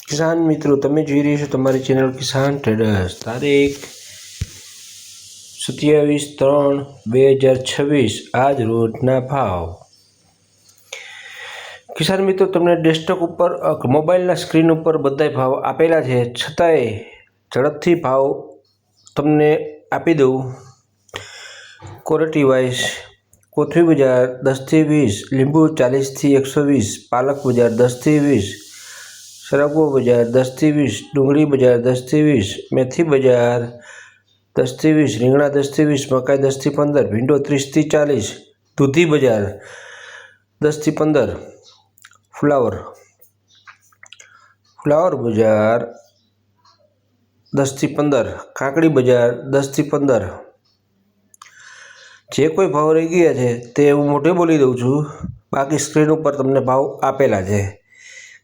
किसान मित्रों તમે જોઈ રહ્યા છો તમારી ચેનલ કિસાન ટ્રેડર્સ। તારીખ 27/3/2026 આજ રોજના ભાવ। કિસાન મિત્રો તમને ડેસ્કટોપ ઉપર મોબાઈલના સ્ક્રીન ઉપર બધાય ભાવ આપેલા છે, છતાંય ઝડપથી ભાવ તમને આપી દઉં। ક્વોલિટી વાઇઝ કોથમીર બજાર 10 થી 20, લીંબુ 40 થી 120, પાલક બજાર 10 થી 20, सरगवो बजार 10 થી 20, डूंगरी बजार 10 થી 20, मेथी बजार 10 થી 20, રીંગણા 10 થી 20, मकाई 10 થી 15, भींडो 30 થી 40, दूधी बजार 10 થી 15, फ्लावर बजार 10 થી 15, काकड़ी बजार 10 થી 15। जे कोई भाव रही गया है ते हूँ मोटे बोली दऊँ छूँ, बाकी स्क्रीन पर तमने भाव आपेला है।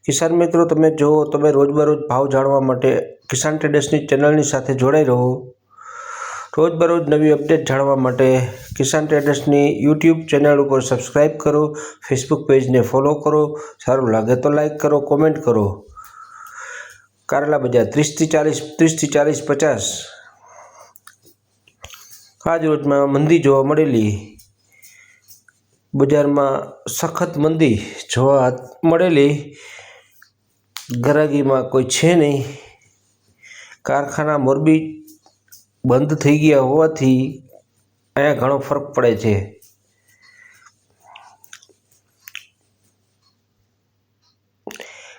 किसान मित्रों તમે જો તમે રોજબરોજ ભાવ જાણવા માટે કિસાન ટ્રેડર્સની ચેનલની સાથે જોડાઈ રહો। રોજબરોજ નવી અપડેટ જાણવા માટે કિસાન ટ્રેડર્સની યુટ્યુબ ચેનલ ઉપર સબસ્ક્રાઇબ કરો, ફેસબુક પેજને ફોલો કરો, સારું લાગે તો લાઇક કરો, કોમેન્ટ કરો। કારેલા બજાર 30 થી 40, 30 થી 40, 50 આજ રોજમાં મંદી જોવા મળેલી। બજારમાં સખત મંદી જોવા મળેલી। ગરાગી में कोई है नहीं, कारखाना मोरबी बंद थी गया होवाथी अहींया घणो फर्क पड़े छे।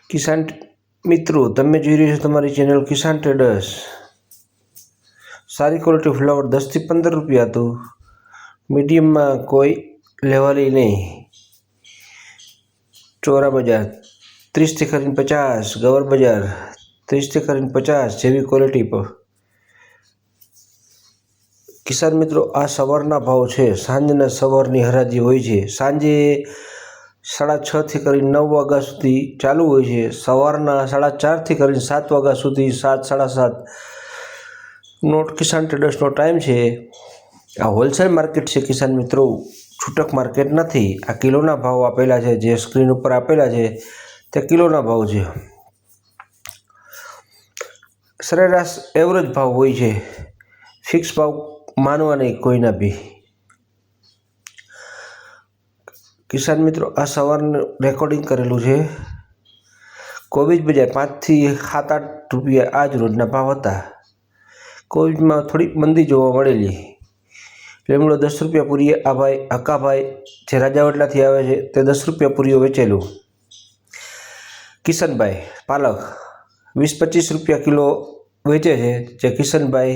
किसान मित्रों तमे जोई रह्या छो तमारी चेनल किसान ट्रेडर्स। सारी क्वॉलिटी फ्लावर 10 થી 15 रुपया हतुं, मीडियम में कोई लेवाली नहीं। चोरा बजार 30 થી 50, गवर बजार 30 થી 50 जेवी क्वॉलिटी पर। किसान मित्रों आ सवारना भाव है, सांजना सवारनी हराजी होय छे। सांजे 6:30 થી 9 वाग्या सुधी चालू होय छे, सवारना 4:30 થી 7 वाग्या सुधी 7, 7:30 नोट किसान ट्रेडर्स नो टाइम है। आ होलसेल मार्केट है किसान मित्रों, छूटक मार्केट नहीं। आ किलोना भाव आपेला है, जे स्क्रीन पर आपेला है ते किलोना भाव है। सरेराश एवरेज भाव होय छे, फिक्स भाव मानवा नहीं कोईना भी। किसान मित्रों आ सवार रेकॉर्डिंग करेलू है। कोबीज बजाय 5 થી 7-8 रुपया आज रोजना भाव था। कोबीज में थोड़ी मंदी जोवा मळेली। લીમડો 10 रुपया पूरी आ भाई हका भाई जे राजावटला थी आवे छे ते 10 रुपया पूरी वेचेलू। किशन भाई पालक 20-25 रुपया किलो वेचे छे, जे किशन भाई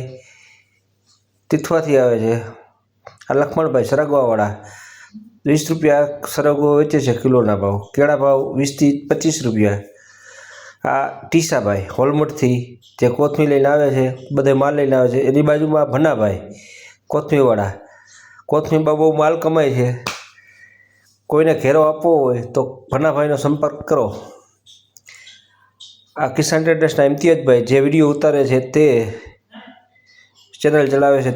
तीथवा थी आवे छे। आ लक्ष्मण भाई सरगवावाड़ा 20 रुपया सरगवो वेचे छे किलोना भाव। केळा भाव 20 થી 25 रुपया। आ टीसा भाई होलमट थी जे कोथमीर लईने आवे छे, बधे माल लईने आवे छे। एनी बाजुमां भना भाई कोथमीरवाड़ा, कोथमीर बहु माल कमाय छे। कोईने घेरो आपवो होय तो भना भाईनो संपर्क करो। आ किसान ट्रेडर्सना इम्तियाज भाई जे विडियो उतारे छे ते चेनल चलावे छे।